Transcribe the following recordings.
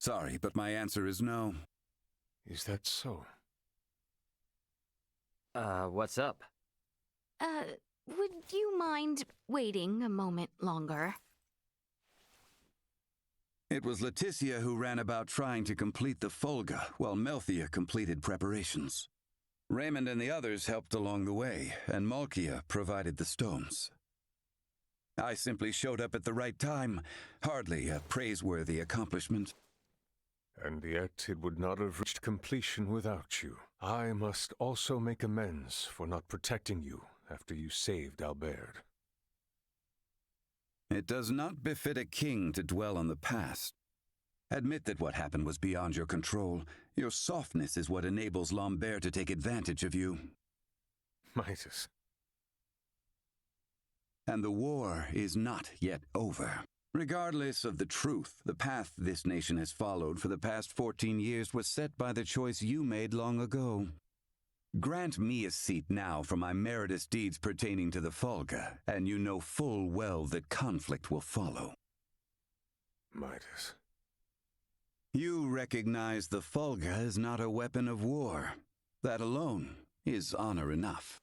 Sorry, but my answer is no. Is that so? What's up? Would you mind waiting a moment longer? It was Laeticia who ran about trying to complete the Folga, while Melthia completed preparations. Raymond and the others helped along the way, and Malkia provided the stones. I simply showed up at the right time, hardly a praiseworthy accomplishment. And yet it would not have reached completion without you. I must also make amends for not protecting you after you saved Albert. It does not befit a king to dwell on the past. Admit that what happened was beyond your control. Your softness is what enables Lambert to take advantage of you. Midas. And the war is not yet over. Regardless of the truth, the path this nation has followed for the past 14 years was set by the choice you made long ago. Grant me a seat now for my meritorious deeds pertaining to the Folga, and you know full well that conflict will follow. Midas. You recognize the Folga is not a weapon of war. That alone is honor enough.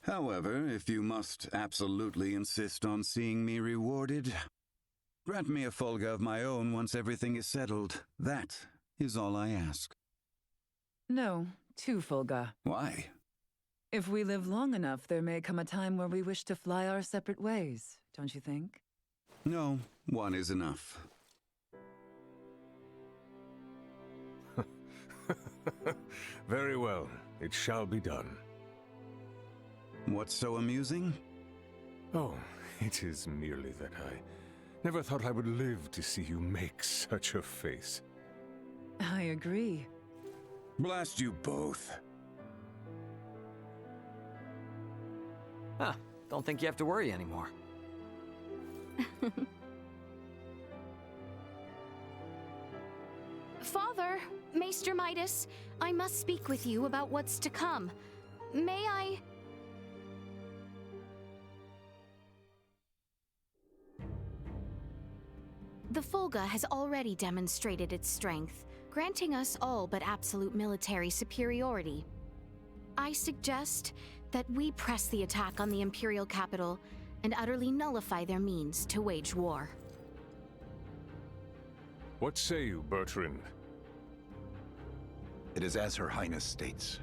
However, if you must absolutely insist on seeing me rewarded, grant me a Folga of my own once everything is settled. That is all I ask. No, 2 Folga. Why? If we live long enough, there may come a time where we wish to fly our separate ways, don't you think? No, 1 is enough. Very well, it shall be done. What's so amusing? Oh, it is merely that I never thought I would live to see you make such a face. I agree. Blast you both. Huh, don't think you have to worry anymore. Father, Maester Midas, I must speak with you about what's to come. May I... The Folga has already demonstrated its strength, granting us all but absolute military superiority. I suggest that we press the attack on the Imperial capital and utterly nullify their means to wage war. What say you, Bertrand? It is as Her Highness states.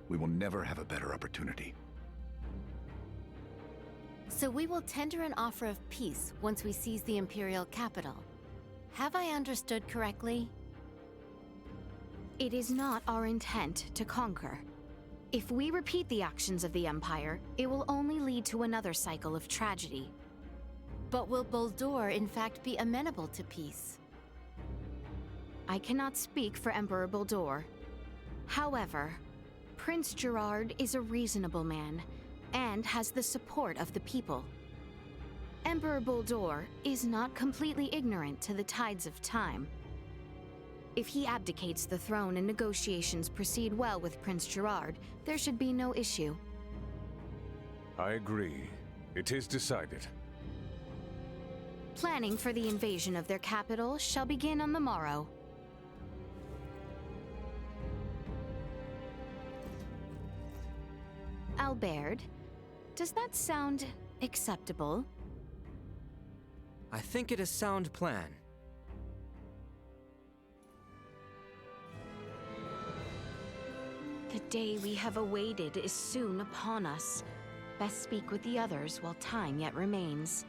We will never have a better opportunity. So we will tender an offer of peace once we seize the Imperial capital. Have I understood correctly? It is not our intent to conquer. If we repeat the actions of the Empire, it will only lead to another cycle of tragedy. But will Bohl Dor in fact be amenable to peace? I cannot speak for Emperor Bohl Dor. However, Prince Gerard is a reasonable man and has the support of the people. Emperor Bohl Dor is not completely ignorant to the tides of time. If he abdicates the throne and negotiations proceed well with Prince Gerard, there should be no issue. I agree. It is decided. Planning for the invasion of their capital shall begin on the morrow. Albert, does that sound acceptable? I think it a sound plan. The day we have awaited is soon upon us. Best speak with the others while time yet remains.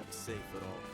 like safe at all.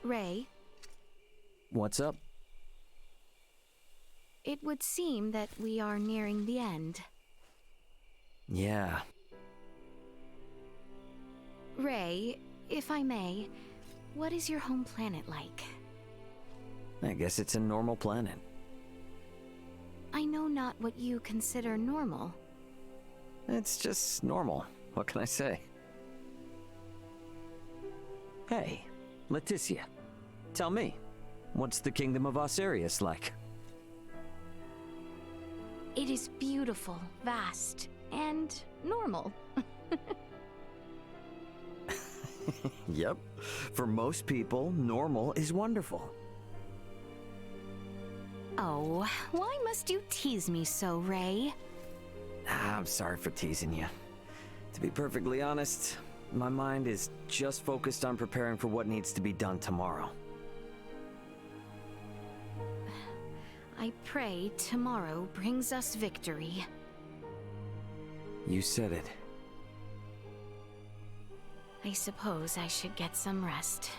Ray, What's up? it would seem that we are nearing the end. Yeah. Ray, if I may, what is your home planet like? I guess it's a normal planet. I know not what you consider normal. It's just normal. What can I say? Hey, Laeticia. Tell me, what's the Kingdom of Osirius like? It is beautiful, vast, and normal. Yep. For most people, normal is wonderful. Oh, why must you tease me so, Ray? I'm sorry for teasing you. To be perfectly honest, my mind is just focused on preparing for what needs to be done tomorrow. I pray tomorrow brings us victory. You said it. I suppose I should get some rest.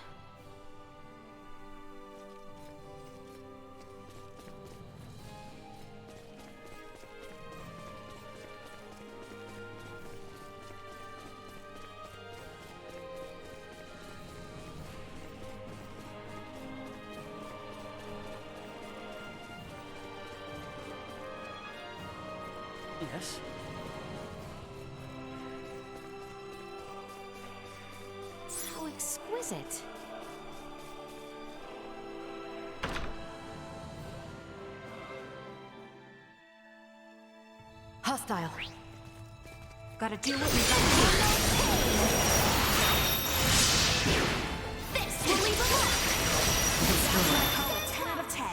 Yes? How exquisite. Hostile. Gotta do what we gotta do. This will leave a mark. That's what I call a 10 out of 10.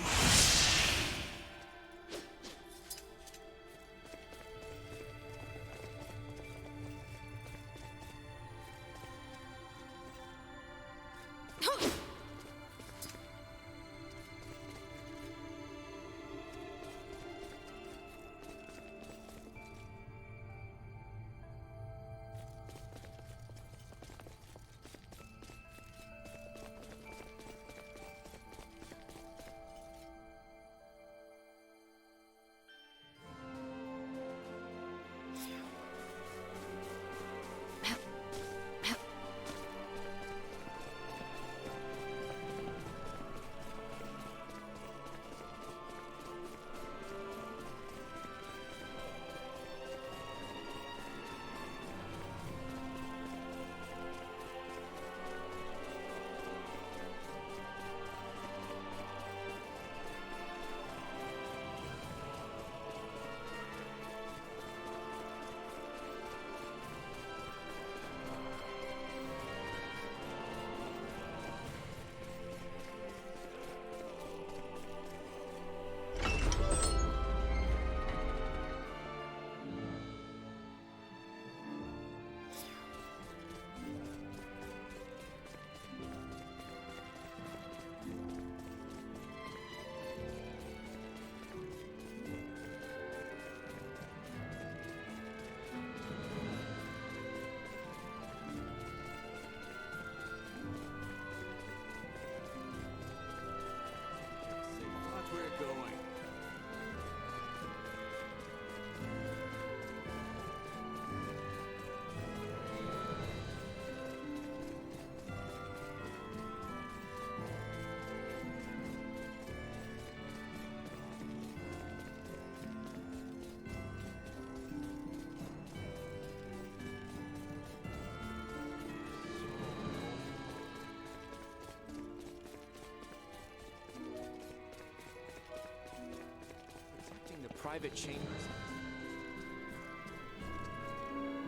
private chambers.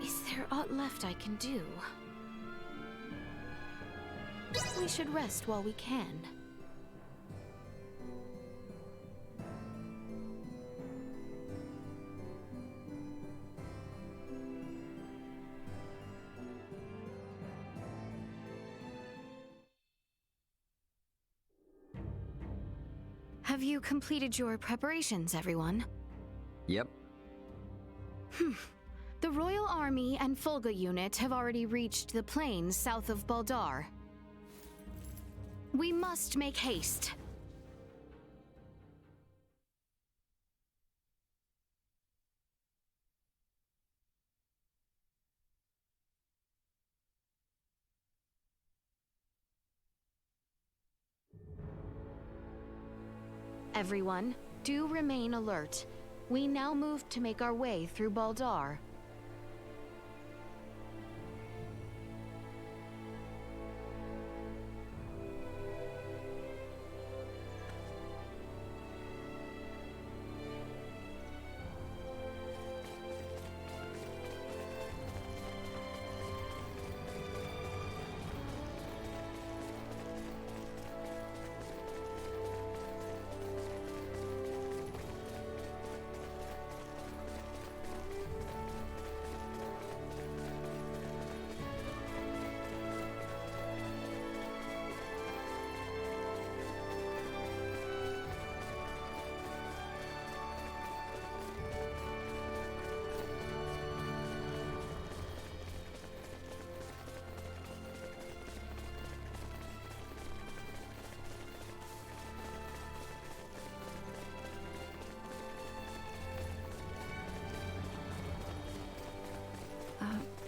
Is there aught left I can do? We should rest while we can. Have you completed your preparations, everyone? Yep. The Royal Army and Fulga unit have already reached the plains south of Bohl Dor. We must make haste. Everyone, do remain alert. We now move to make our way through Bohl Dor.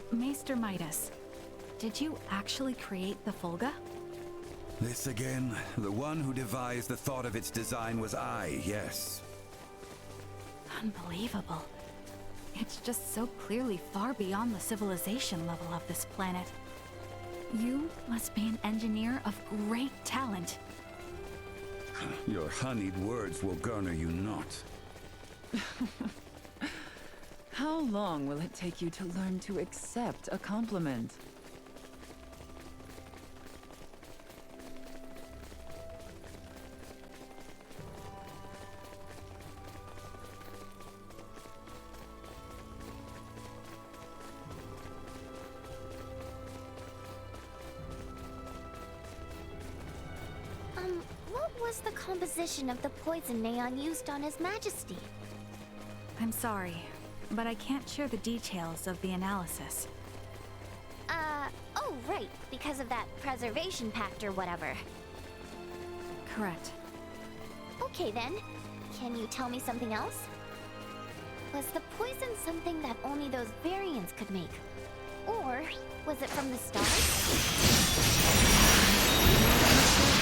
Maester Midas, did you actually create the Fulga? This again? The one who devised the thought of its design was I, yes. Unbelievable. It's just so clearly far beyond the civilization level of this planet. You must be an engineer of great talent. Your honeyed words will garner you not. How long will it take you to learn to accept a compliment? What was the composition of the poison Neon used on His Majesty? I'm sorry, but I can't share the details of the analysis. Oh, right, because of that preservation pact or whatever. Correct. Okay then, can you tell me something else? Was the poison something that only those variants could make? Or was it from the stars?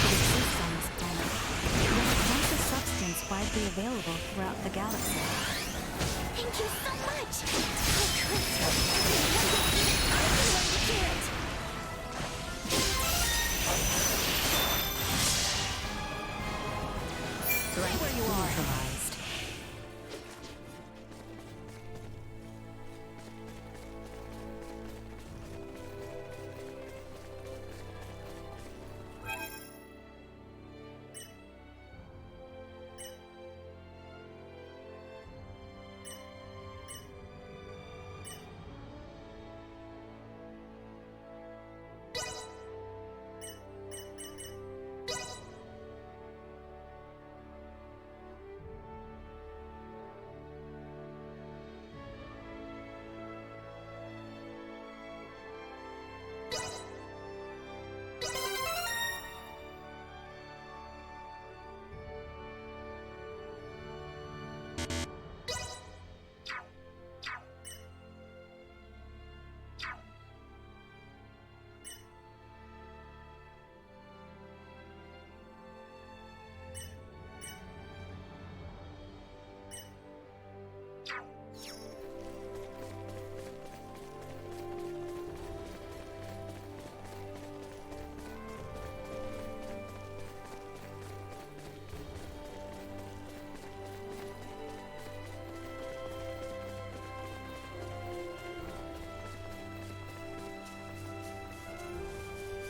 It exists on this planet. There's a substance widely available throughout the galaxy. Thank you so much! Oh, great! I've been waiting to do it! Right where you are.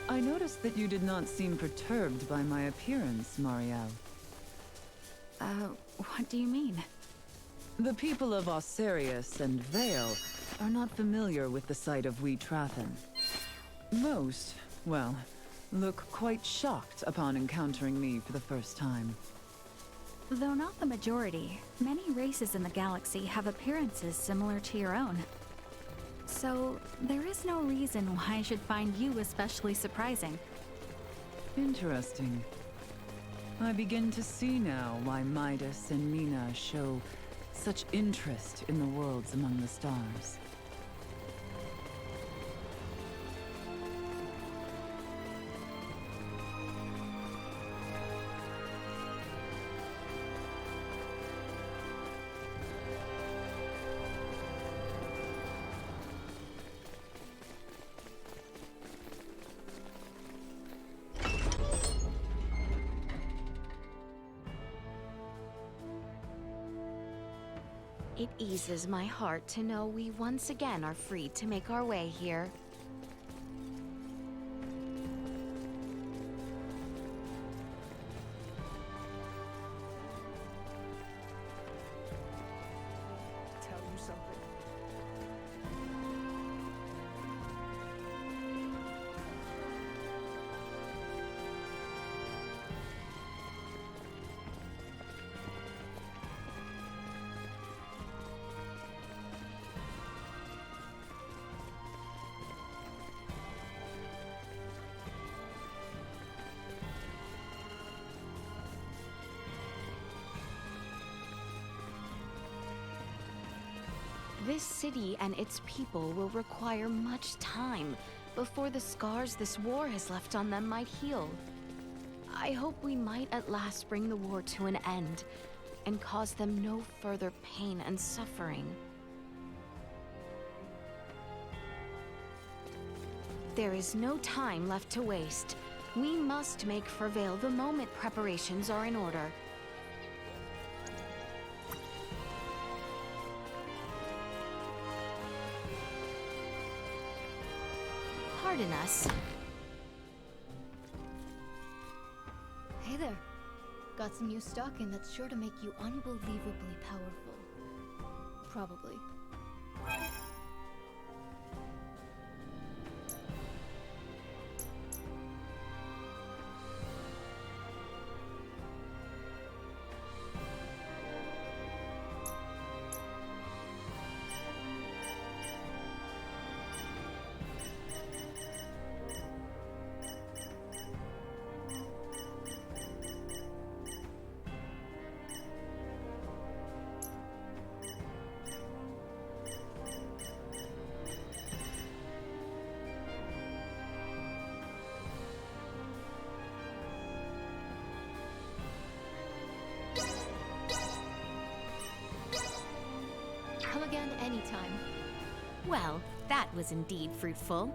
I noticed that you did not seem perturbed by my appearance, Marielle. What do you mean? The people of Osirius and Vale are not familiar with the sight of Wee Trathen. Most, well, look quite shocked upon encountering me for the first time. Though not the majority, many races in the galaxy have appearances similar to your own. So, there is no reason why I should find you especially surprising. Interesting. I begin to see now why Midas and Mina show such interest in the worlds among the stars. It eases my heart to know we once again are free to make our way here. Tell you something. This city and its people will require much time before the scars this war has left on them might heal. I hope we might at last bring the war to an end and cause them no further pain and suffering. There is no time left to waste. We must make for Vale the moment preparations are in order. Pardon us. Hey there. Got some new stock in that's sure to make you unbelievably powerful. Probably. Come again anytime. Well, that was indeed fruitful.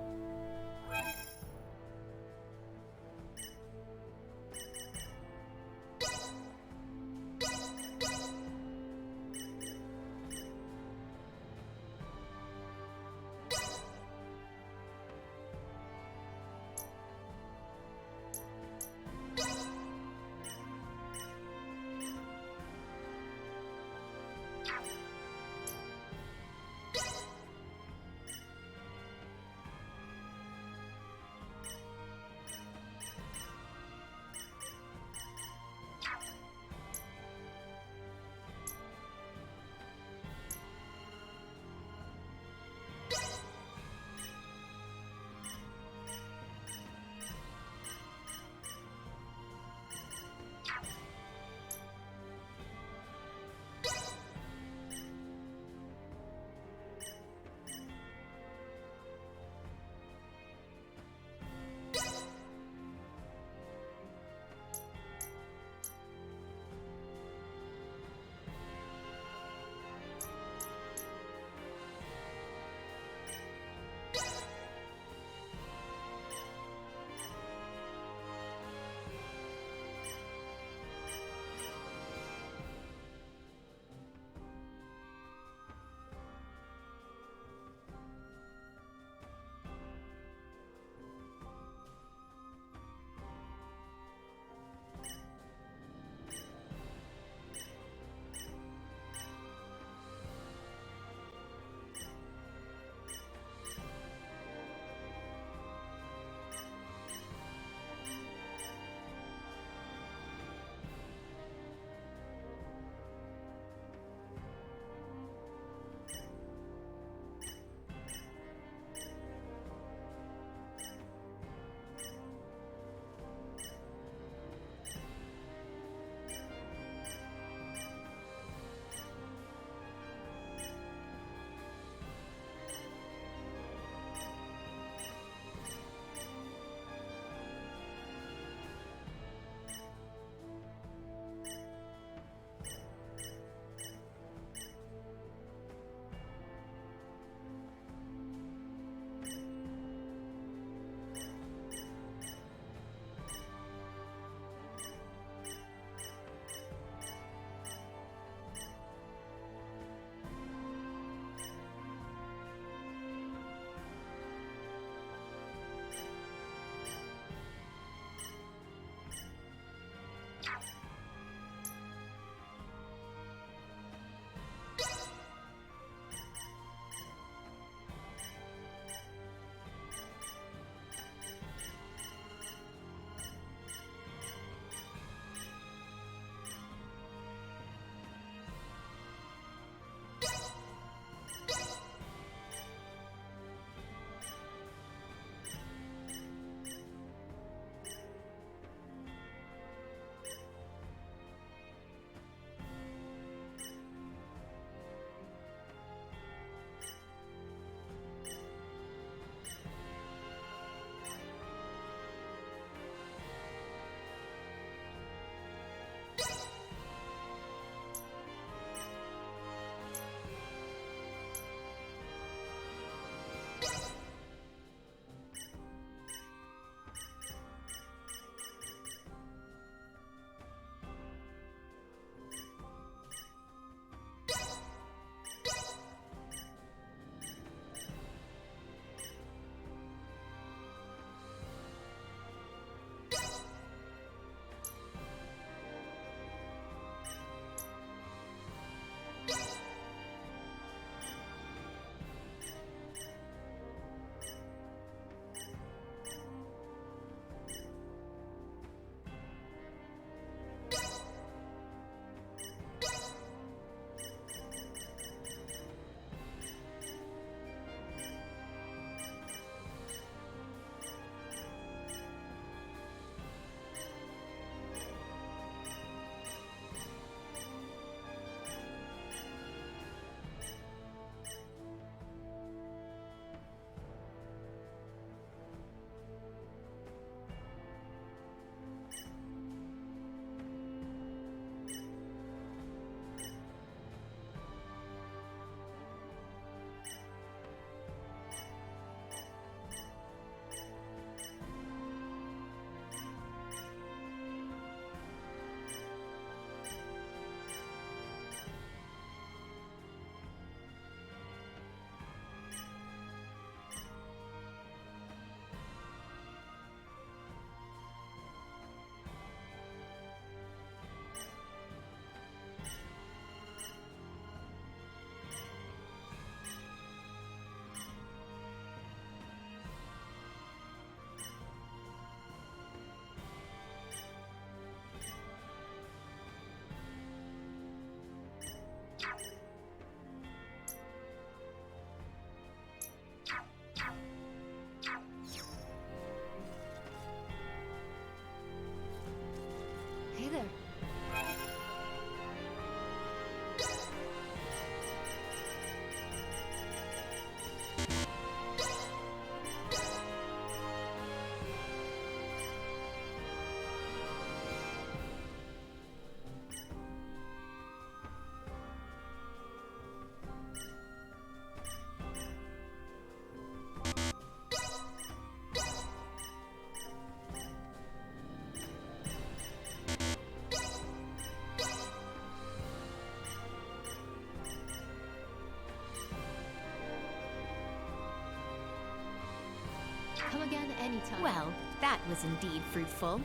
anytime. Well, that was indeed fruitful.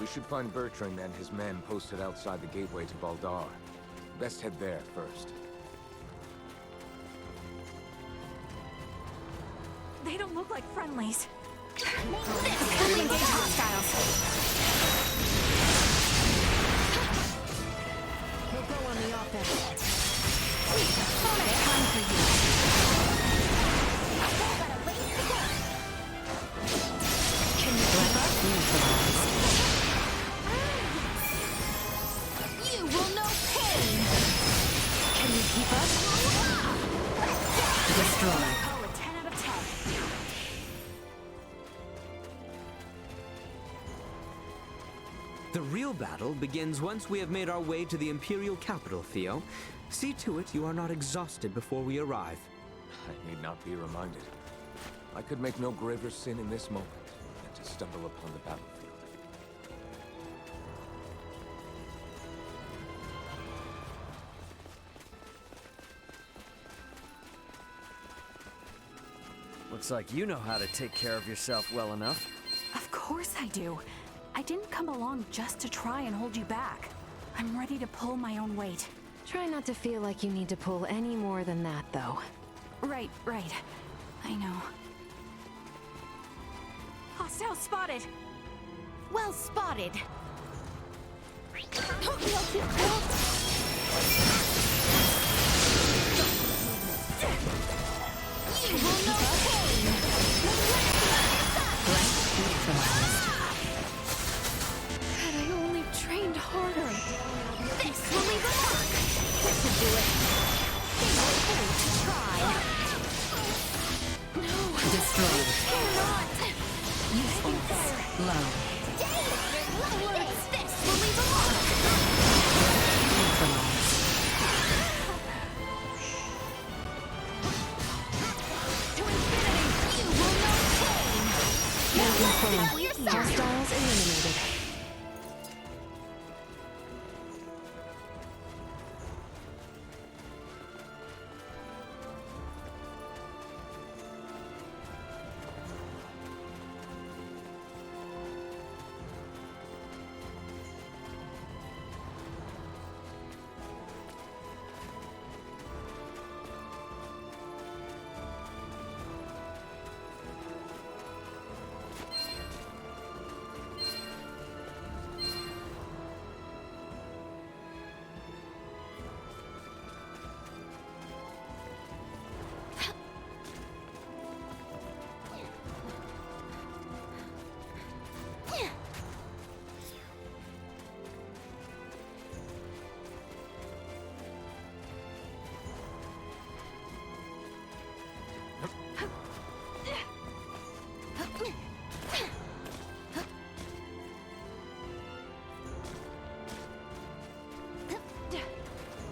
We should find Bertrand and his men posted outside the gateway to Bohl Dor. Best head there first. They don't look like friendlies. Fully engage hostiles. We'll go on the offense. Time for you. Got a ways to go. Can you keep up? You will know pain! Can you keep up? Destroy. Call a 10 out of 10. The real battle begins once we have made our way to the Imperial capital, Theo. See to it you are not exhausted before we arrive. I need not be reminded. I could make no graver sin in this moment than to stumble upon the battlefield. Looks like you know how to take care of yourself well enough. Of course I do. I didn't come along just to try and hold you back. I'm ready to pull my own weight. Try not to feel like you need to pull any more than that, though. Right. I know. Hostile spotted! Well spotted! You will know pain! Had I only trained harder! This will leave a mark! This will do it! They were bold to try! No! Destroyed. Cannot! Usefulness. Low. This will leave a mark. Neutralized. To infinity, you will know pain. Confirmed. Hostiles eliminated.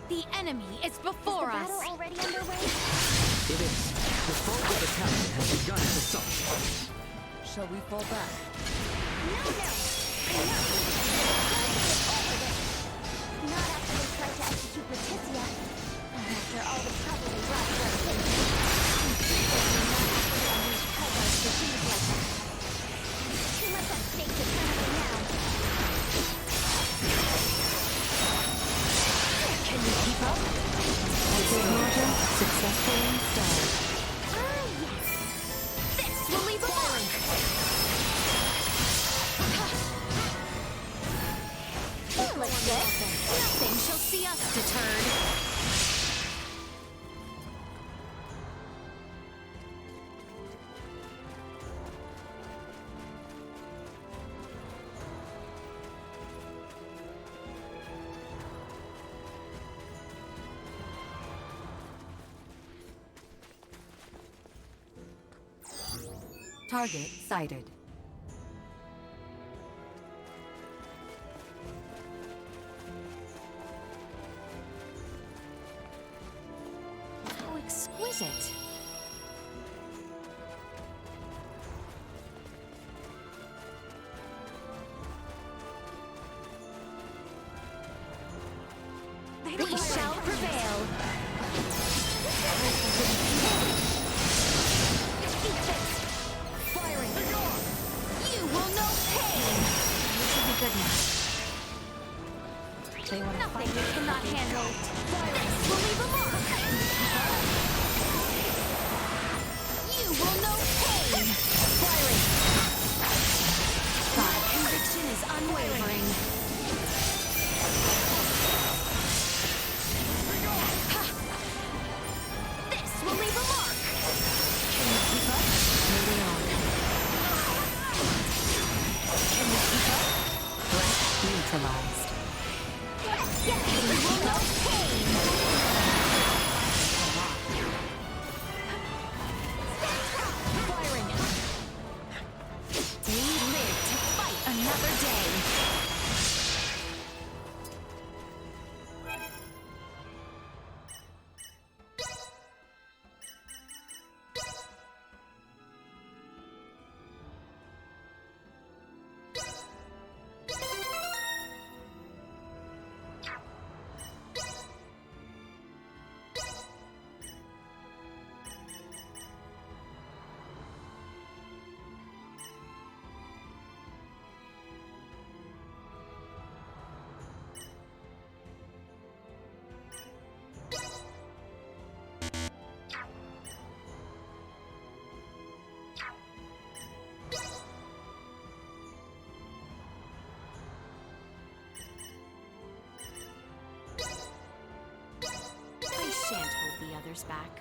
The enemy is before Is the us! battle already underway? It is. The foe of the captain has begun its assault. Shall we fall back? No. Enough. Over this. Not after they tried to execute Laeticia. And after all the trouble they brought to our city. I'm certainly not after they unleashed cowards to things like that. Too much at stake to turn away now. Can you keep up? Exit Mortem successfully installed. Yes. This will leave a mark! That looks good. Nothing shall see us deterred. Target sighted. How exquisite. We shall prevail. Eat this. Firing. You will know pain. This will be good now. They want nothing you cannot handle. This will leave a mark. You will know pain. Firing. My conviction is unwavering. This will leave a mark. Can you keep up? Moving on. Can you keep up? Threat neutralized. You will know pain. Firing. We live to fight another day. I shan't hold the others back.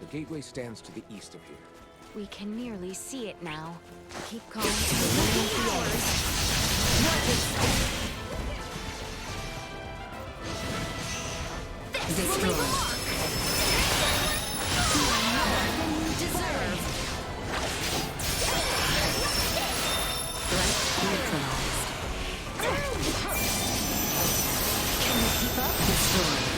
The gateway stands to the east of here. We can nearly see it now. Keep calm to the living hours. This will leave a mark. You are keep up? Destroyed.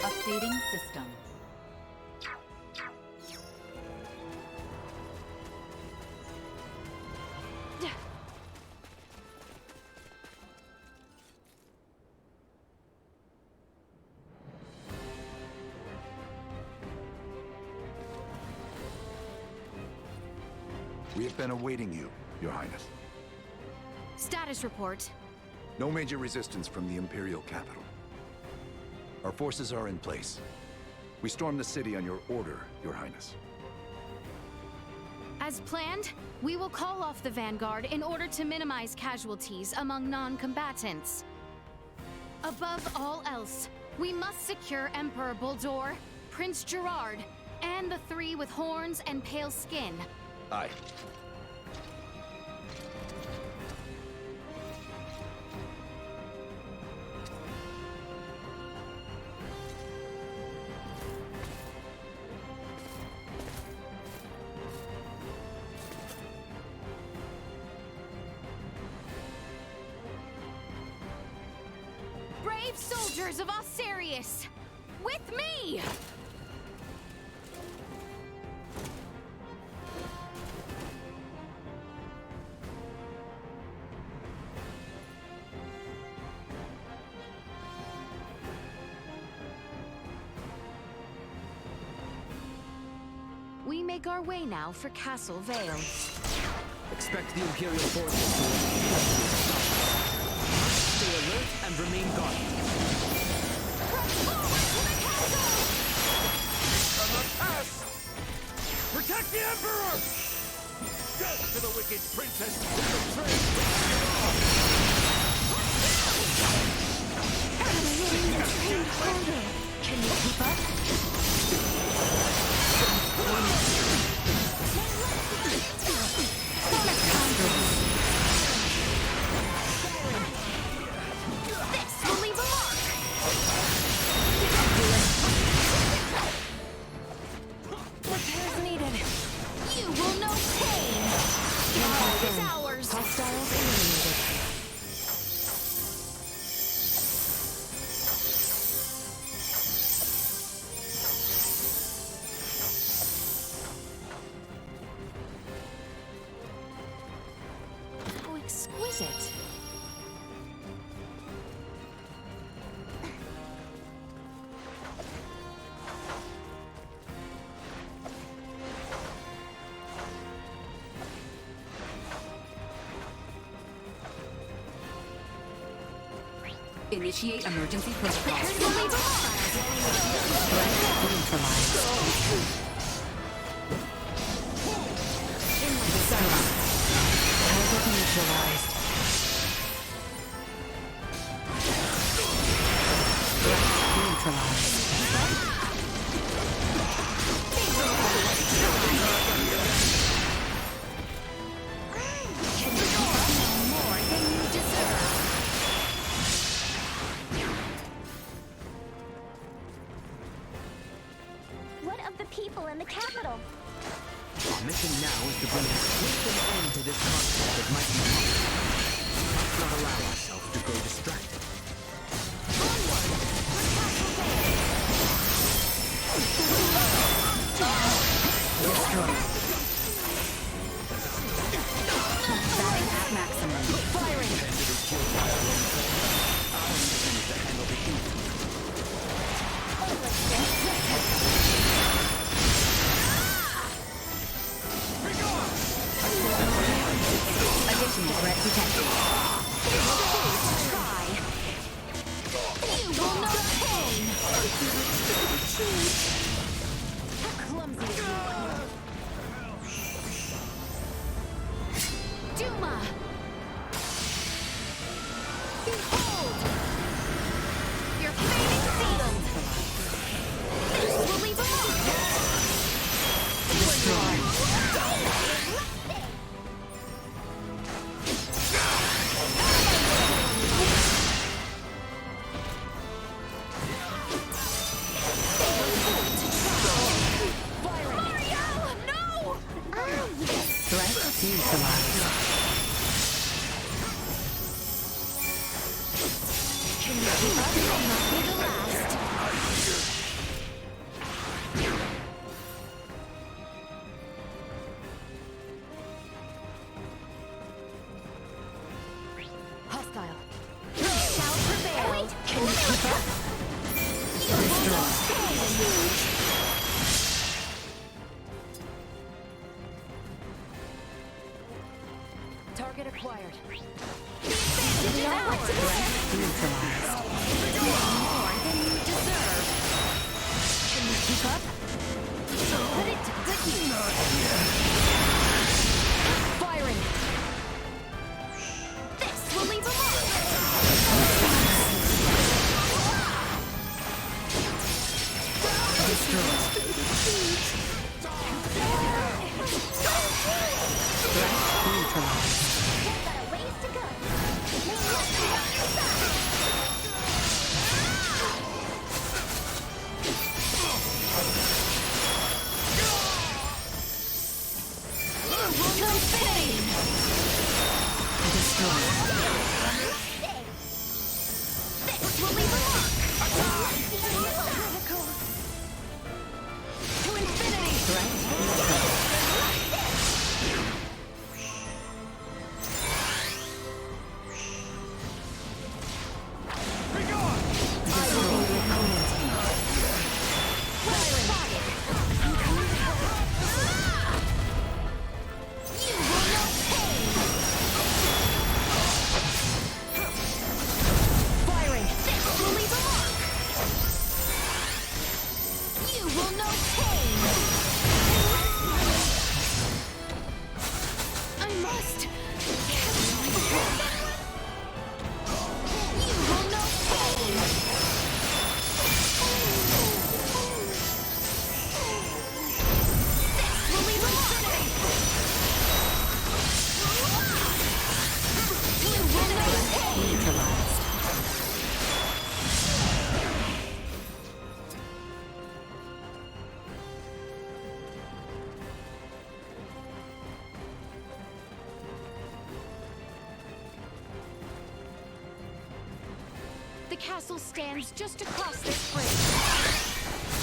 Updating system. We have been awaiting you, Your Highness. Status report. No major resistance from the Imperial capital. Our forces are in place. We stormed the city on your order, Your Highness. As planned, we will call off the Vanguard in order to minimize casualties among non-combatants. Above all else, we must secure Emperor Bohl Dor, Prince Gerard, and the three with horns and pale skin. Aye. Brave soldiers of Osirius, with me! We make our way now for Castle Vale. Expect the Imperial forces to stay alert and remain guarded. Press forward to the castle! On the pass! Protect the Emperor! Death to the wicked princess who betrayed Can you keep up? This will leave a mark! Repairs needed. You will know pain! All is ours! Hostiles eliminated. How exquisite! Initiate emergency protocol. Repairs will leave a mark! Neutralized. Target neutralized. Neutralized. More than you deserve! What of the people in the capital? Our mission now is to bring a swift end to this conflict that might be possible. We must not allow ourselves to grow distracted. Batting at maximum. Firing! Additional threat detected. Try! Clumsy as you are. Duma! Behold! Your fate is sealed! This will leave a mark! Mario! No! Threat neutralized. Can you keep up? It will not be the last. Hostile. Shall prevail. Wait, can you keep up? Target acquired. The advantage is ours! Threat neutralized. More than you deserve! Can you keep up? Put it to good use. Firing. This will leave a mark! Destroyed. Threat neutralized. You've got a ways to go. May luck be on your side. This will leave a mark! To infinity! Threat You will know pain! Firing. This will leave a mark! You will know pain! I must catch my breath! You will know pain! This will leave a mark! You will know pain! neutralized. The castle stands just across this bridge.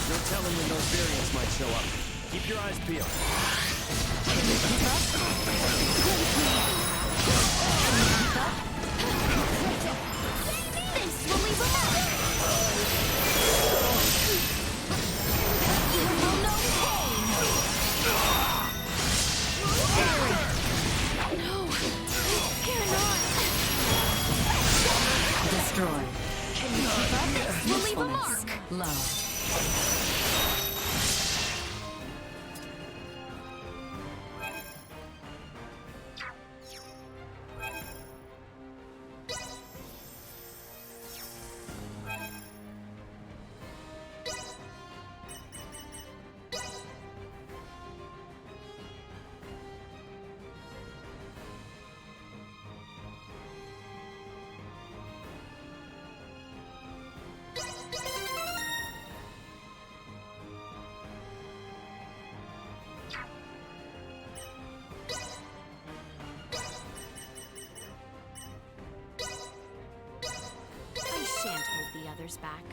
No telling when those variants might show up. Keep your eyes peeled. This will leave a mark! You will know pain! No, cannot! Destroyed. Can you keep up? This will leave a mark! Low. I shan't hold the others back.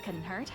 couldn't hurt.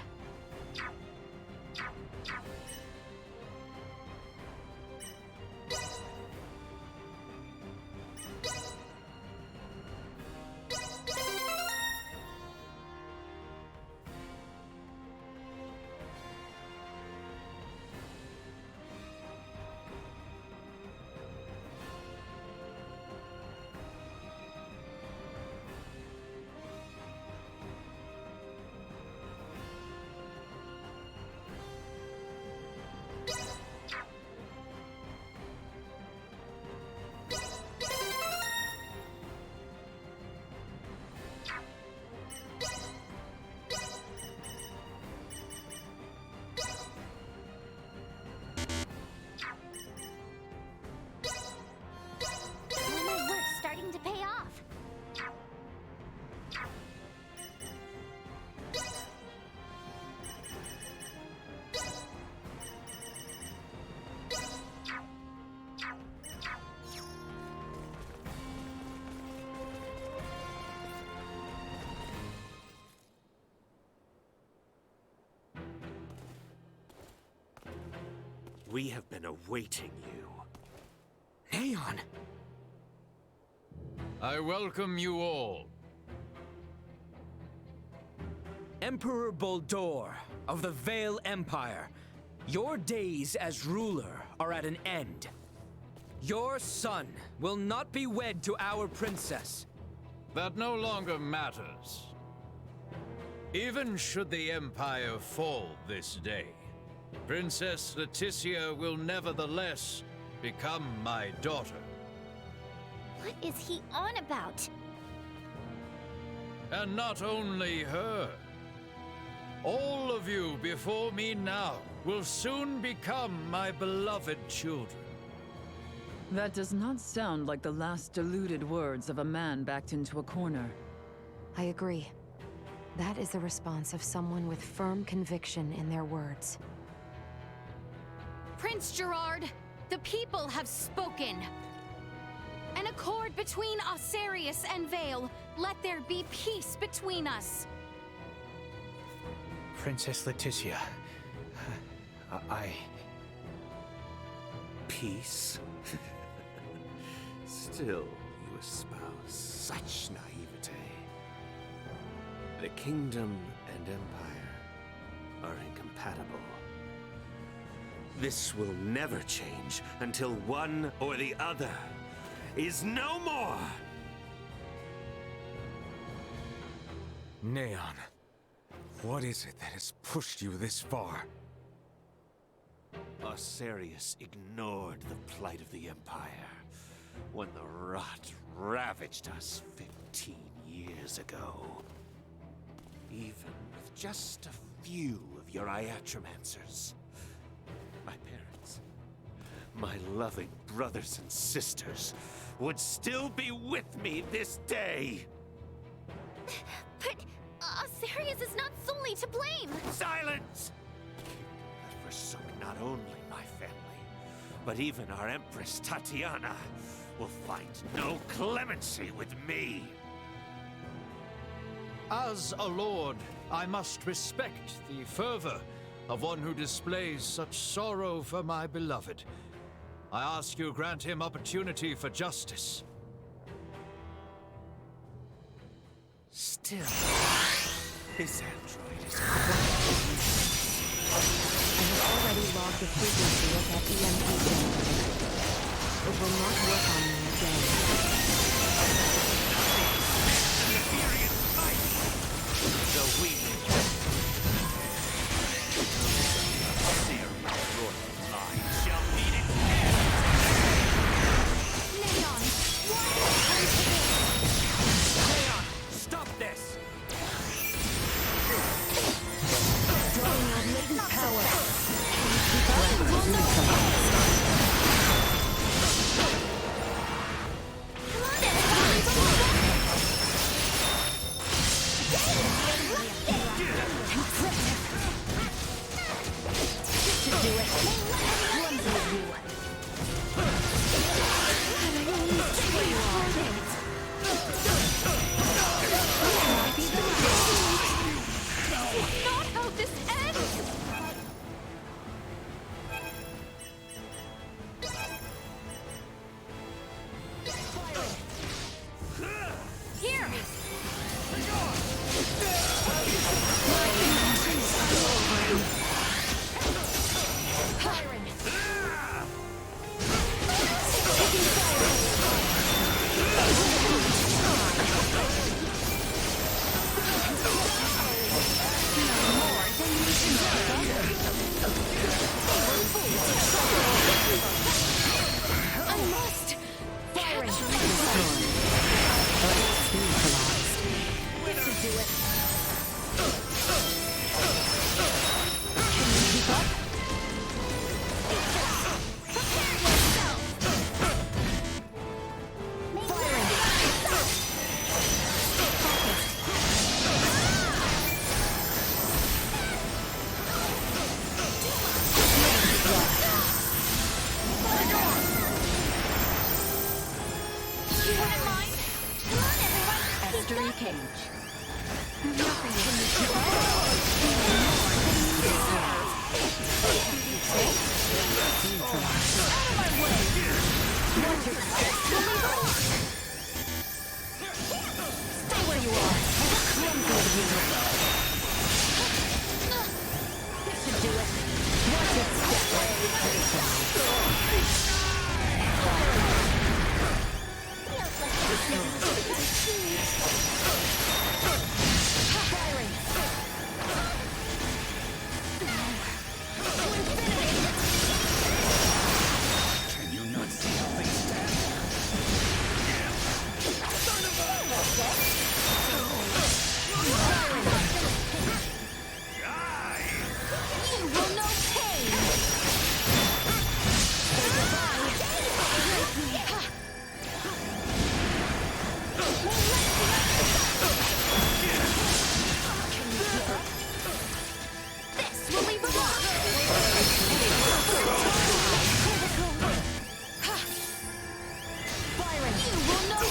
We have been awaiting you. Aeon! I welcome you all. Emperor Bohl Dor of the Vale Empire, your days as ruler are at an end. Your son will not be wed to our princess. That no longer matters. Even should the Empire fall this day, Princess Laeticia will nevertheless become my daughter. What is he on about? And not only her. All of you before me now will soon become my beloved children. That does not sound like the last deluded words of a man backed into a corner. I agree. That is the response of someone with firm conviction in their words. Prince Gerard, the people have spoken. An accord between Osarius and Vale. Let there be peace between us. Princess Laeticia, Peace? Still, you espouse such naivete. The kingdom and empire are incompatible. This will never change until one or the other is no more! Neon, what is it that has pushed you this far? Osarius ignored the plight of the Empire when the rot ravaged us 15 years ago. Even with just a few of your iatromancers, my parents, my loving brothers and sisters would still be with me this day. But Osarius is not solely to blame! Silence! That forsook not only my family, but even our Empress Tatiana will find no clemency with me. As a lord, I must respect the fervor of one who displays such sorrow for my beloved. I ask you grant him opportunity for justice. Still, this android is I have already logged the frequency of that EMP generator. It will not work on me again. So we shall meet its end. Neon, why this? Leon, stop this! Drawing out latent power. cage. Stay where you are. This should do it. Watch it Can you not see how they stand? You will know pain! This will leave a mark! Byron, you will know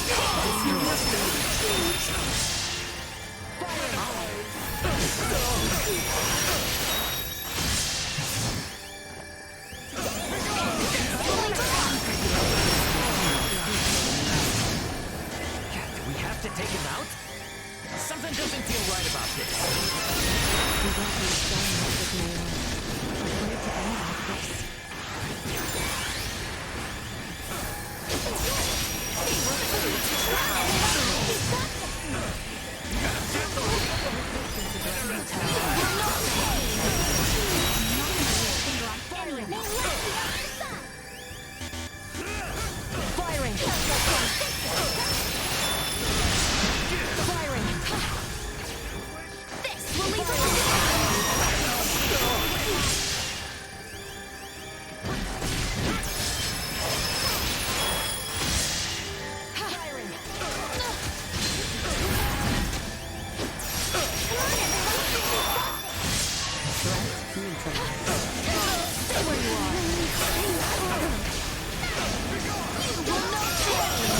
Do we have to take him out? Something doesn't feel right about this. We won't be done with Mayor. We're going to end like this. Byron! Byron! This will leave a Byron! Stay where you are! You will know pain!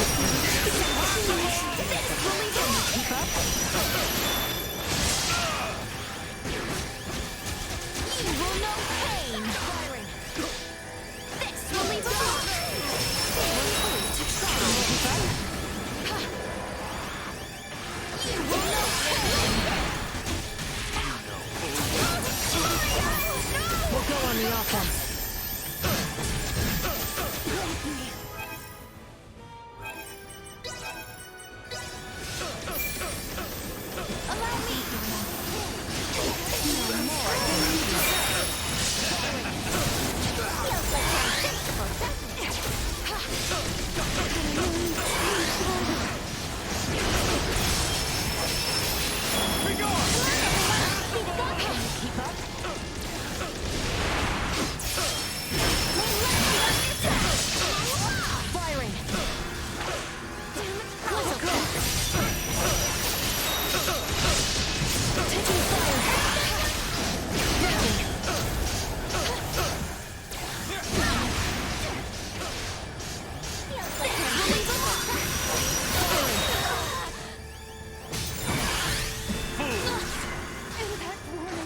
This will leave a keep up! You will know pain! Byron! This will leave a mark! You will know pain! We'll go on the offense. Allow me! No more than you deserve! Feels like unfixable, doesn't it? Be gone! Keep up! Firing! Taking fire!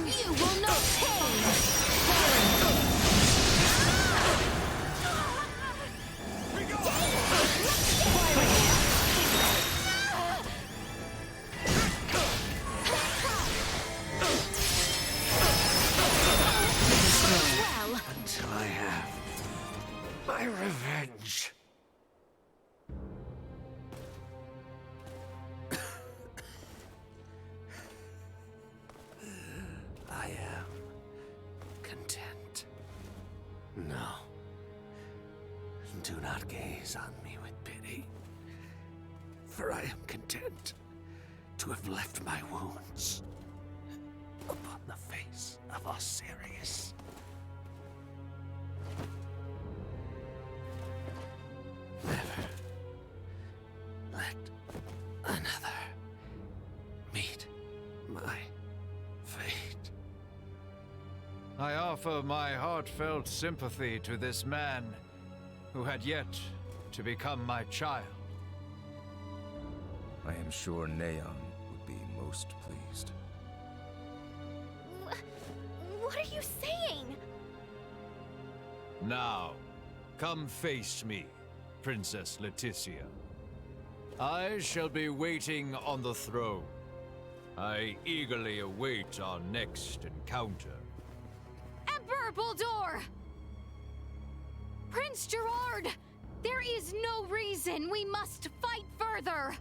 You will know pain! Well, Until I have my revenge. I am content. No. Do not gaze on me with pity. For I am content to have left my wounds upon the face of Osiris. Never let another meet my fate. I offer my heartfelt sympathy to this man who had yet to become my child. I am sure Neon be most pleased. What are you saying? Now, come face me, Princess Laeticia. I shall be waiting on the throne. I eagerly await our next encounter. Emperor Bohl Dor! Prince Gerard! There is no reason we must fight further!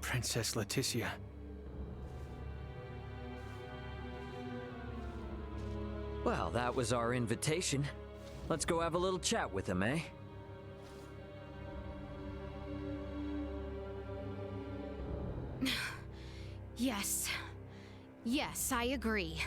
Princess Laeticia. Well, that was our invitation. Let's go have a little chat with him, eh? Yes. Yes, I agree.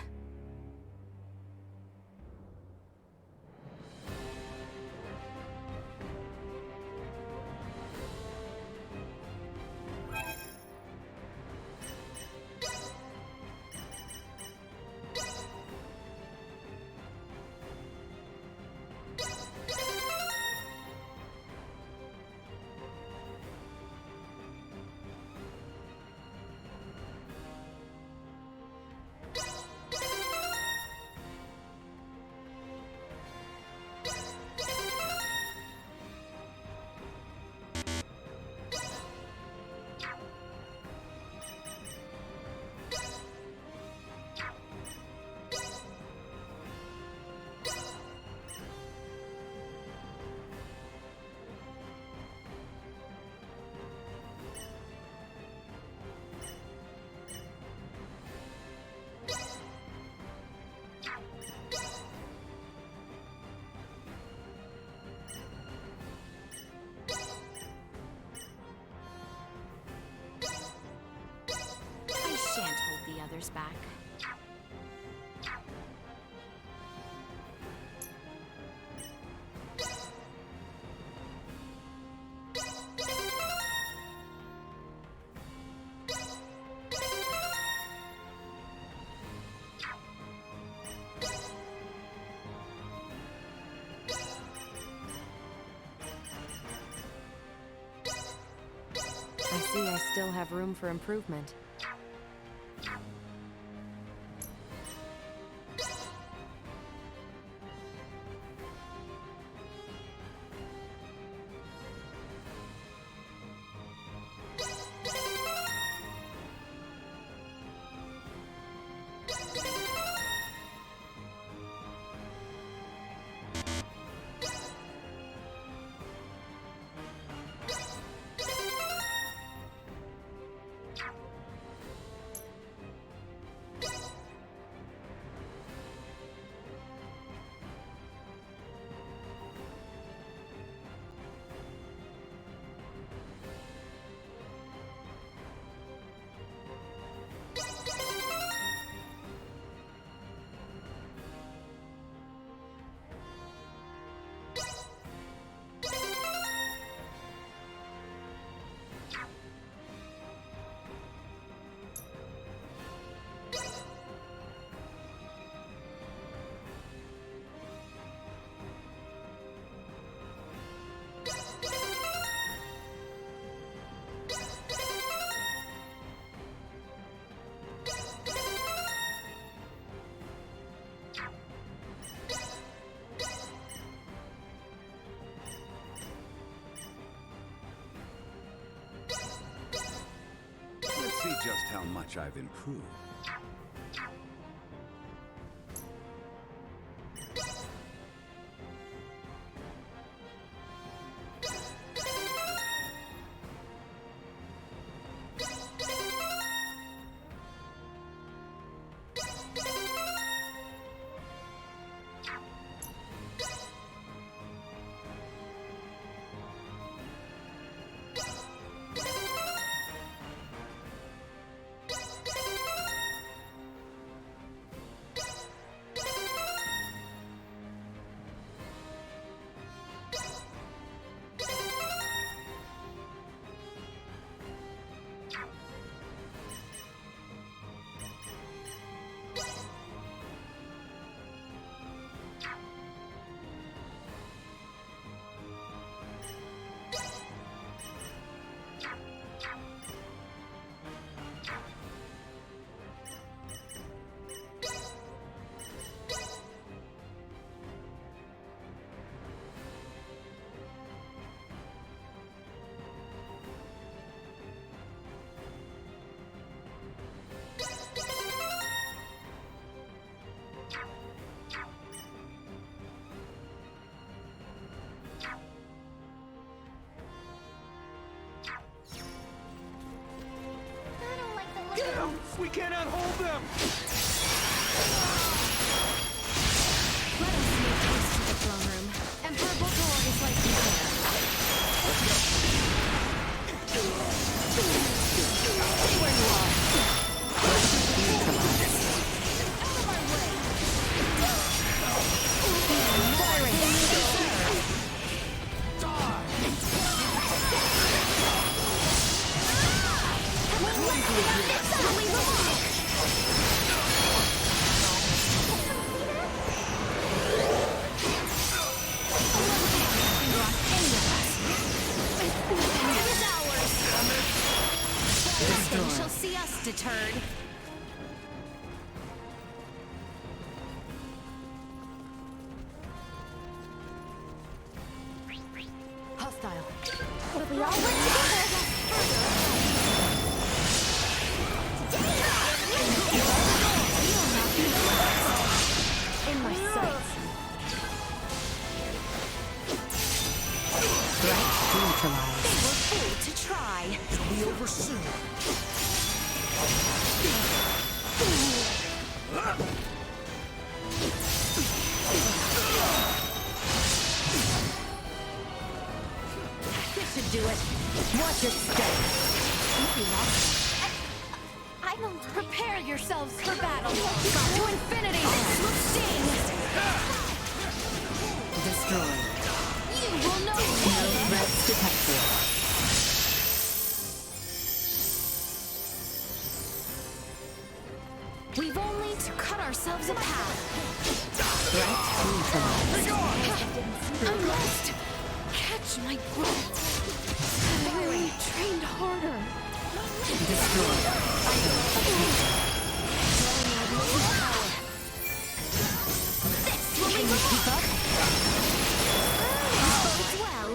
I shan't hold the others back. I see I still have room for improvement. Let's see just how much I've improved. We cannot hold them! Let us make haste to the throne room. Emperor Bohl Dor is likely there. Stay where you are. Out of my way! Nothing shall see us deterred. Hostile. If we all work together, In my sights. Threat neutralized. They were fool to try. It'll be over soon. This should do it. Watch your step. I don't prepare yourselves for battle. To infinity. Sting. Destroyed. You will know. No threats detected. We've only to cut ourselves a path. Threat neutralized. I must catch my breath. I really trained harder. Destroyed. This will make me keep up. Bodes well.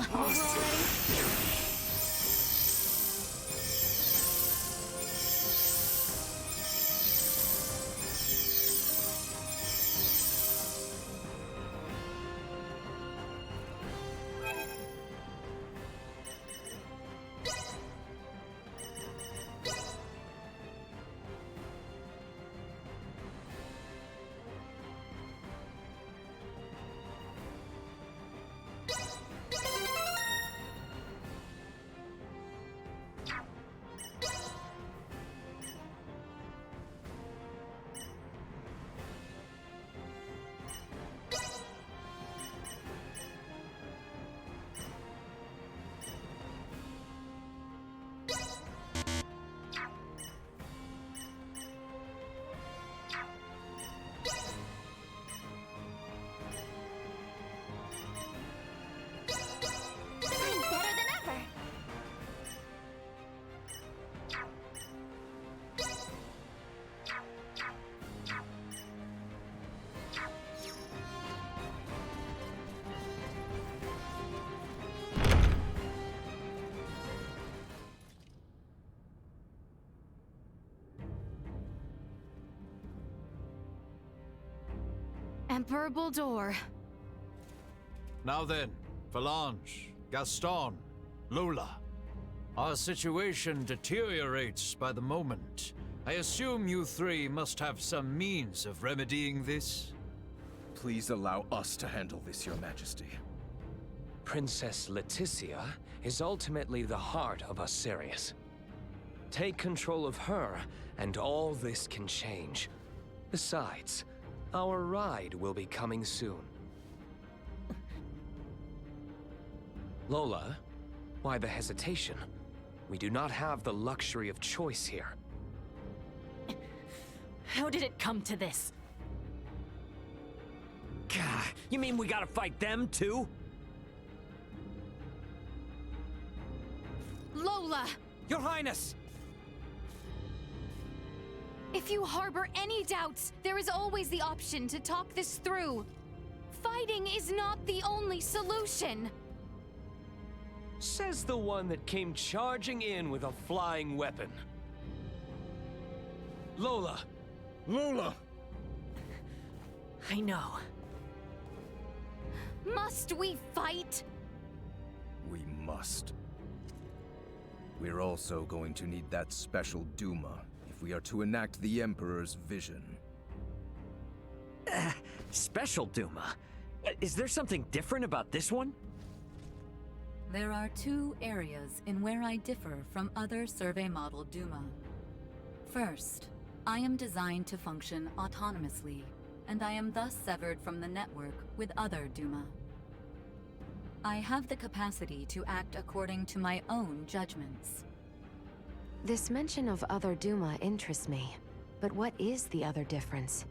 Emperor Bohl Dor. Now then, Phalange, Gaston, Lola. Our situation deteriorates by the moment. I assume you three must have some means of remedying this? Please allow us to handle this, Your Majesty. Princess Laeticia is ultimately the heart of Osirius. Take control of her, and all this can change. Besides, our ride will be coming soon. Lola, why the hesitation? We do not have the luxury of choice here. How did it come to this? Gah, you mean we gotta fight them too? Lola! Your Highness! If you harbor any doubts, there is always the option to talk this through. Fighting is not the only solution. Says the one that came charging in with a flying weapon. Lola! Lola! I know. Must we fight? We must. We're also going to need that special Duma if we are to enact the Emperor's vision. Special Duma? Is there something different about this one? There are two areas in where I differ from other survey model Duma. First, I am designed to function autonomously, and I am thus severed from the network with other Duma. I have the capacity to act according to my own judgments. This mention of other Duma interests me, but what is the other difference?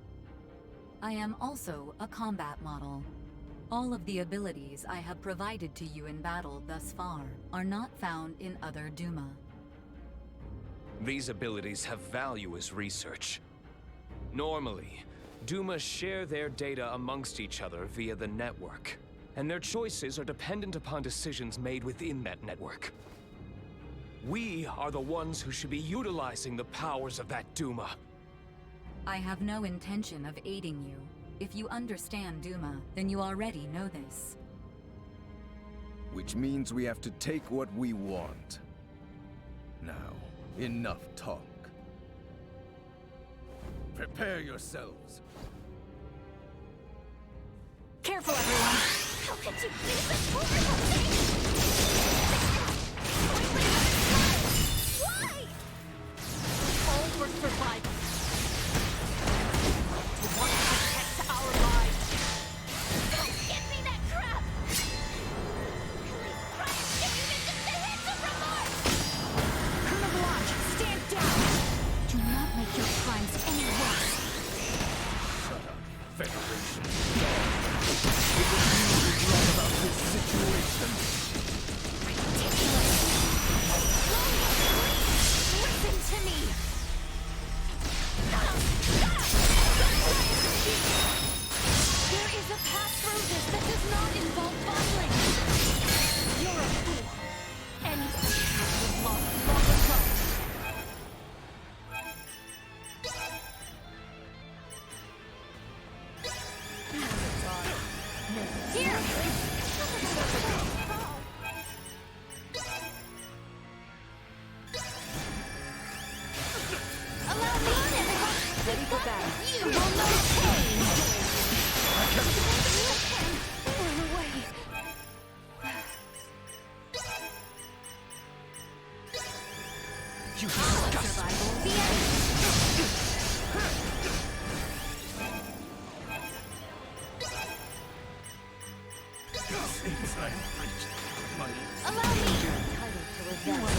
I am also a combat model. All of the abilities I have provided to you in battle thus far are not found in other Duma. These abilities have value as research. Normally, Duma share their data amongst each other via the network, and their choices are dependent upon decisions made within that network. We are the ones who should be utilizing the powers of that Duma. I have no intention of aiding you. If you understand Duma, then you already know this. Which means we have to take what we want. Now, enough talk. Prepare yourselves. Careful, everyone! How could you do such horrible things? Why? All for survival. To want to protect our lives. Don't give me that crap! Please try and get you into the hands of remorse! Colonel Blanche, stand down! Do not make your crimes any worse. Shut up, Federation. It was you who brought about this situation. Ridiculous! Listen to me! There is a path through this that does not involve bundling! You're a fool! And you've lost long ago! Here! Allow me, everyone! Ready for battle. You will know pain! Run away! You disgust! Survival. The end! Since I reached my Allow me! Entitled to revenge.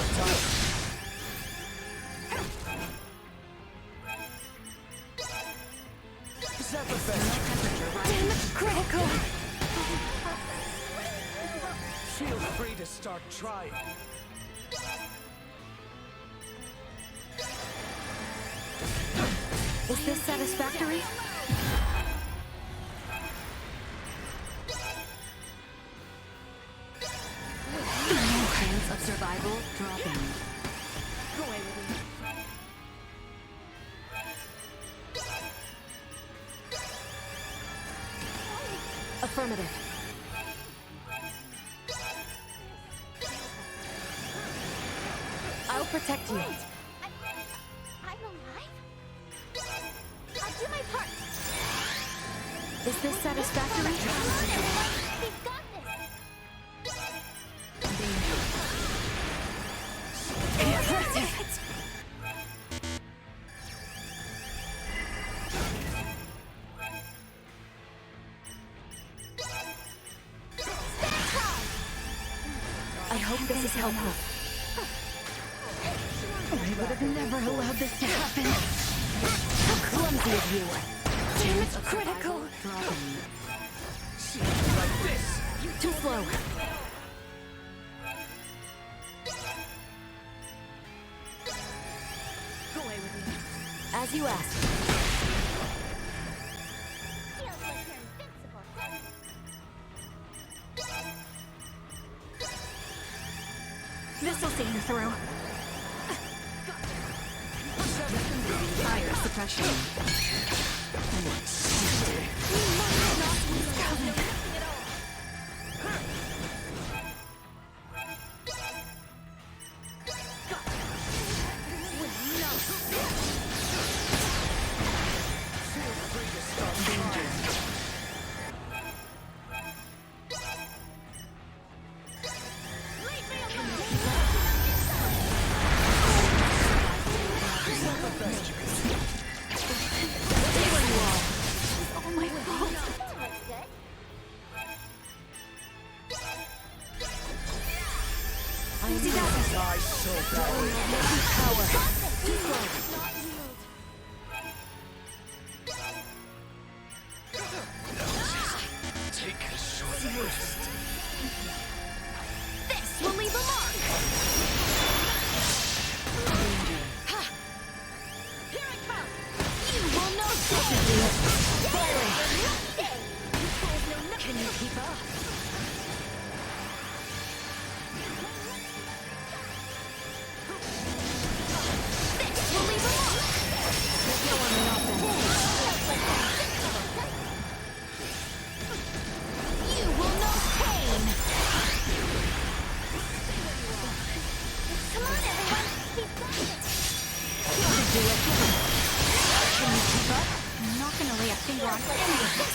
Is that the best? Damn it, critical! Feel free to start trying. Is this satisfactory? No chance of survival dropping. Go away with me. Affirmative. I'll protect you. I'm alive? I'll do my part! Is this satisfactory? We've got Impressive! I hope this is helpful. I would have never allowed this to happen. How clumsy of you! Damn, it's critical! Like this! Too slow. Go away with me. As you asked. Feels like you're invincible, doesn't it? This'll see you through. Fire suppression. Easy does it. Die so badly. Power. Take a short rest. This will leave a mark. Here it comes. You will know Can you keep up? This will leave a mark. There's no one in offense. You will know pain. Come on, everyone. Keep going. You can do it. Can you keep up? I'm not gonna lay a finger on any of this.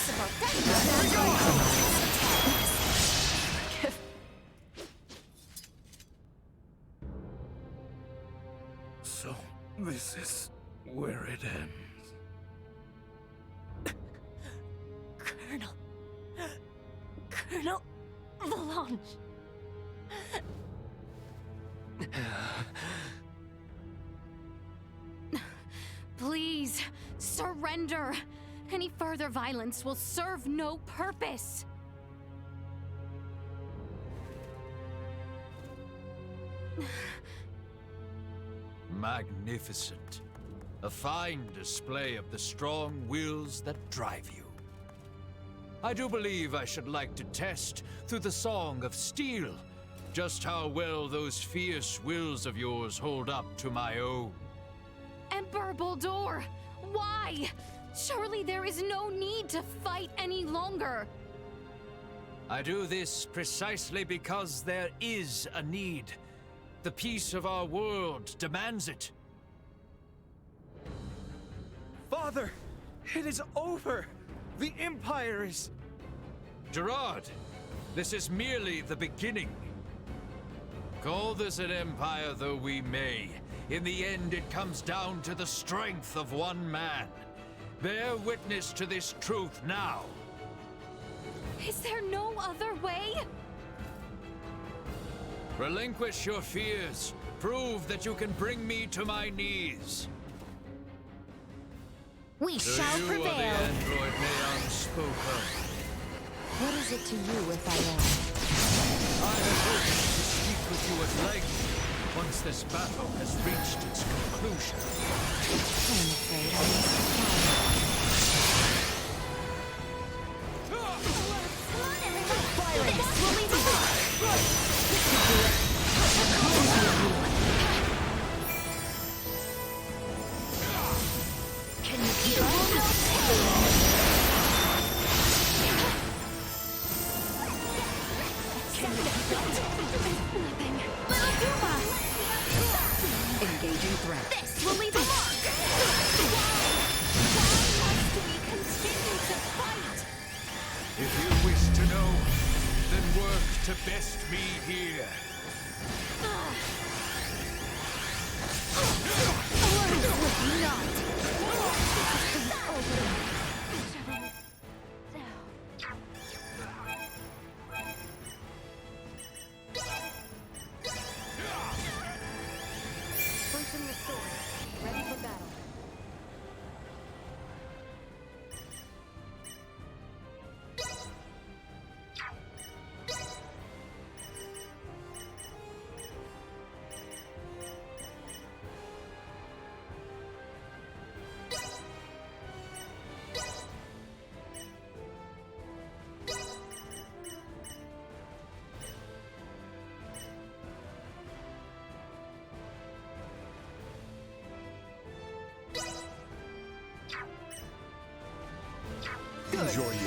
So, this is where it ends. Colonel Lawrence. Please, surrender. Any further violence will serve no purpose. Magnificent. A fine display of the strong wills that drive you. I do believe I should like to test, through the Song of Steel, just how well those fierce wills of yours hold up to my own. Emperor Bohl Dor, why? Surely there is no need to fight any longer. I do this precisely because there is a need. The peace of our world demands it. Father, it is over. The Empire is... Gerard, this is merely the beginning. Call this an empire though we may, in the end it comes down to the strength of one man. Bear witness to this truth now. Is there no other way? Relinquish your fears. Prove that you can bring me to my knees. We shall you prevail. Are the android Neon spoke of. What is it to you if I I have hoped to speak with you at length once this battle has reached its conclusion. I'm afraid I must Can you keep up? engaging threat. This will leave a mark. Why must we continue to fight? If you wish to know, then work to best me here. Function restored. Ready for battle. Good.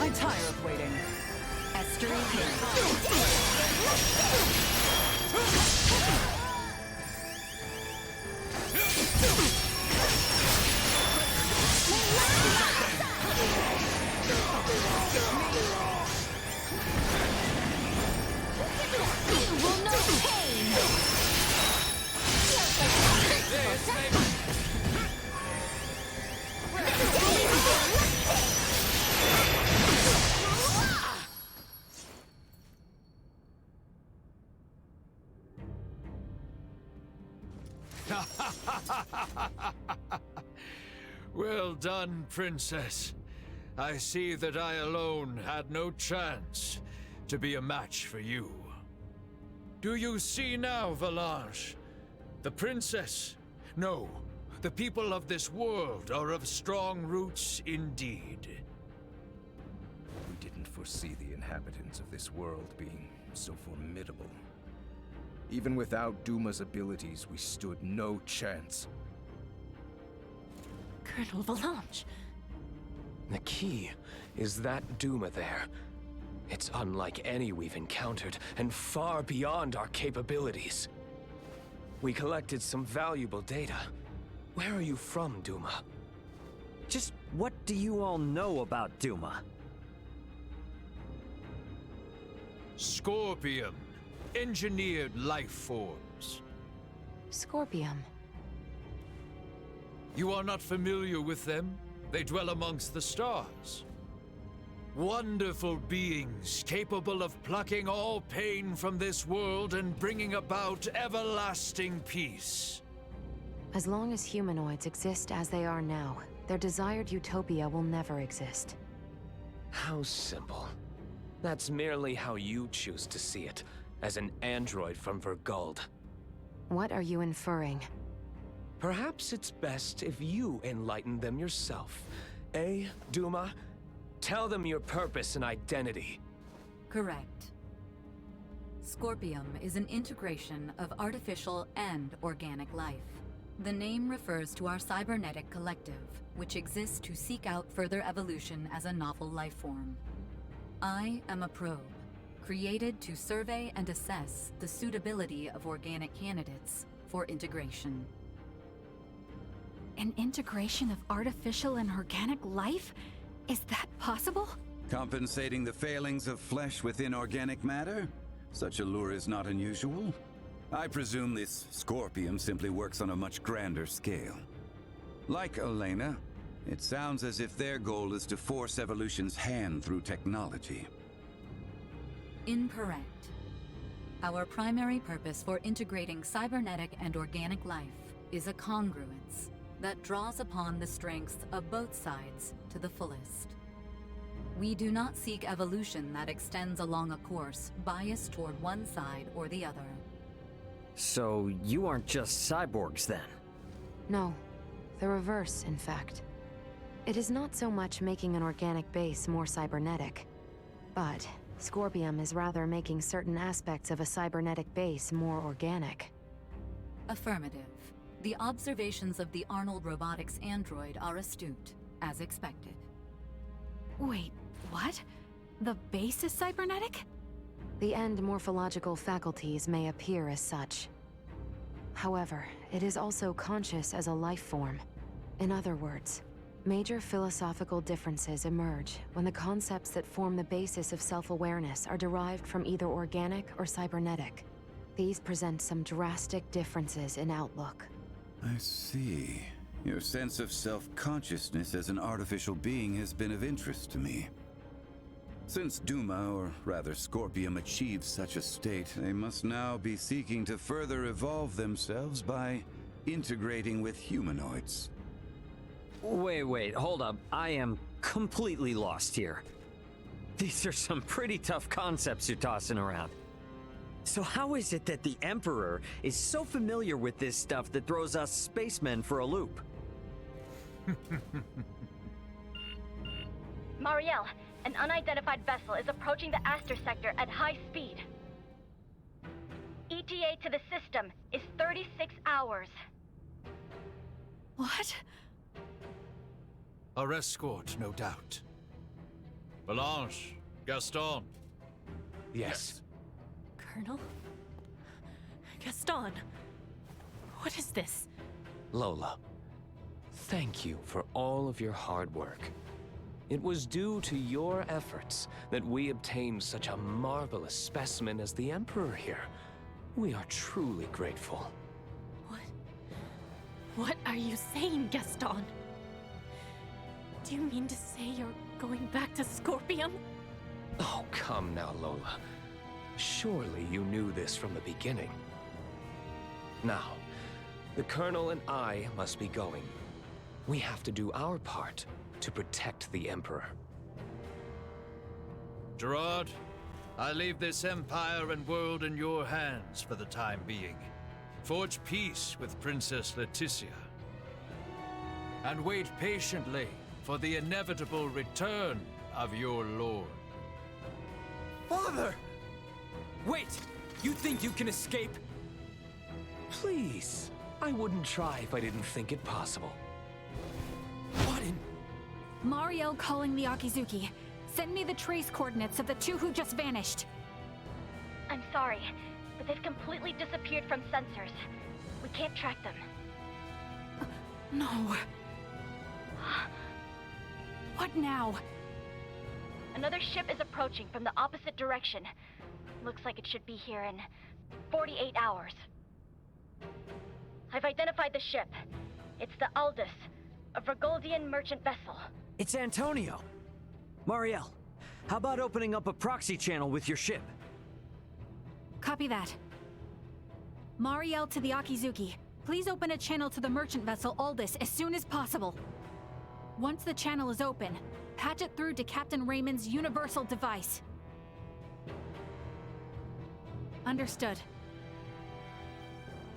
I'm tired of waiting. Estuary You will know pain. Well done, Princess. I see that I alone had no chance to be a match for you. Do you see now, Valanche? The princess? No, the people of this world are of strong roots indeed. We didn't foresee the inhabitants of this world being so formidable. Even without Duma's abilities, we stood no chance. Colonel Valanche! The key is that Duma there. It's unlike any we've encountered, and far beyond our capabilities. We collected some valuable data. Where are you from, Duma? Just what do you all know about Duma? Scorpium. Engineered life forms. Scorpium. You are not familiar with them? They dwell amongst the stars. Wonderful beings capable of plucking all pain from this world and bringing about everlasting peace. As long as humanoids exist as they are now, their desired utopia will never exist. How simple. That's merely how you choose to see it, as an android from Verguld. What are you inferring? Perhaps it's best if you enlighten them yourself. Eh, Duma? Tell them your purpose and identity. Correct. Scorpium is an integration of artificial and organic life. The name refers to our cybernetic collective, which exists to seek out further evolution as a novel life form. I am a probe, created to survey and assess the suitability of organic candidates for integration. An integration of artificial and organic life? Is that possible? Compensating the failings of flesh within organic matter? Such a lure is not unusual. I presume this Scorpium simply works on a much grander scale. Like Elena, it sounds as if their goal is to force evolution's hand through technology. Incorrect. Our primary purpose for integrating cybernetic and organic life is a congruence that draws upon the strengths of both sides to the fullest. We do not seek evolution that extends along a course biased toward one side or the other. So you aren't just cyborgs then? No, the reverse, in fact. It is not so much making an organic base more cybernetic, but Scorpium is rather making certain aspects of a cybernetic base more organic. Affirmative. The observations of the Arnold Robotics android are astute, as expected. Wait, what? The base is cybernetic? The end morphological faculties may appear as such. However, it is also conscious as a life form. In other words, major philosophical differences emerge when the concepts that form the basis of self-awareness are derived from either organic or cybernetic. These present some drastic differences in outlook. I see. Your sense of self-consciousness as an artificial being has been of interest to me. Since Duma, or rather Scorpium, achieved such a state, they must now be seeking to further evolve themselves by integrating with humanoids. Wait, hold up. I am completely lost here. These are some pretty tough concepts you're tossing around. So how is it that the Emperor is so familiar with this stuff that throws us spacemen for a loop? Marielle, an unidentified vessel is approaching the Aster sector at high speed. ETA to the system is 36 hours. What? Our escort, no doubt. Valanche, Gaston. Yes. Colonel? Gaston? What is this? Lola, thank you for all of your hard work. It was due to your efforts that we obtained such a marvelous specimen as the Emperor here. We are truly grateful. What are you saying, Gaston? Do you mean to say you're going back to Scorpium? Oh, come now, Lola. Surely you knew this from the beginning. Now, The Colonel and I must be going. We have to do our part to protect the Emperor. Gerard, I leave this empire and world in your hands for the time being. Forge peace with Princess Laeticia. And wait patiently for the inevitable return of your lord. Father! Wait! You think you can escape? Please. I wouldn't try if I didn't think it possible. What in... Mariel calling the Akizuki. Send me the trace coordinates of the two who just vanished. I'm sorry, but they've completely disappeared from sensors. We can't track them. No. What now? Another ship is approaching from the opposite direction. Looks like it should be here in 48 hours. I've identified the ship. It's the Aldous, a Vergoldian merchant vessel. It's Antonio. Mariel, how about opening up a proxy channel with your ship? Copy that. Mariel to the Akizuki. Please open a channel to the merchant vessel Aldous as soon as possible. Once the channel is open, patch it through to Captain Raymond's universal device. Understood.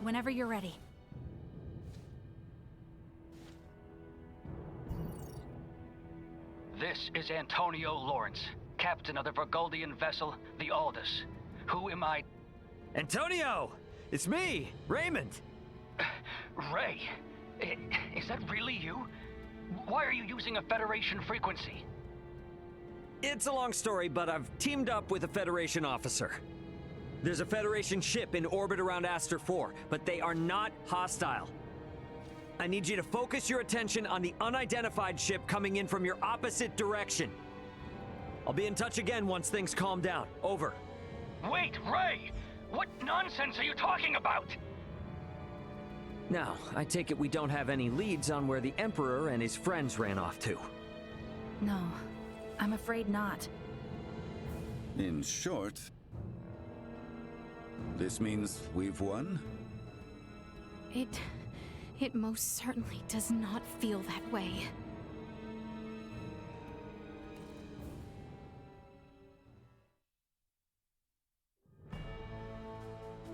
Whenever you're ready. This is Antonio Lawrence, captain of the Vergoldian vessel, the Aldous. Who am I? Antonio! It's me, Raymond! Ray, is that really you? Why are you using a Federation frequency? It's a long story, but I've teamed up with a Federation officer. There's a Federation ship in orbit around Aster 4, but they are not hostile. I need you to focus your attention on the unidentified ship coming in from your opposite direction. I'll be in touch again once things calm down. Over. Wait, Ray! What nonsense are you talking about? Now, I take it we don't have any leads on where the Emperor and his friends ran off to. No, I'm afraid not. In short, this means we've won? It most certainly does not feel that way.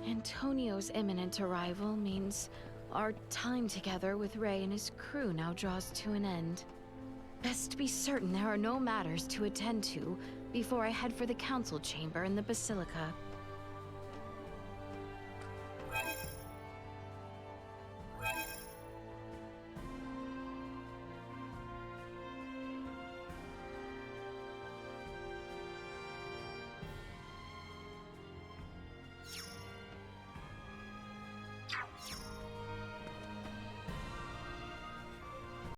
Antonio's imminent arrival means our time together with Ray and his crew now draws to an end. Best be certain there are no matters to attend to before I head for the council chamber in the Basilica.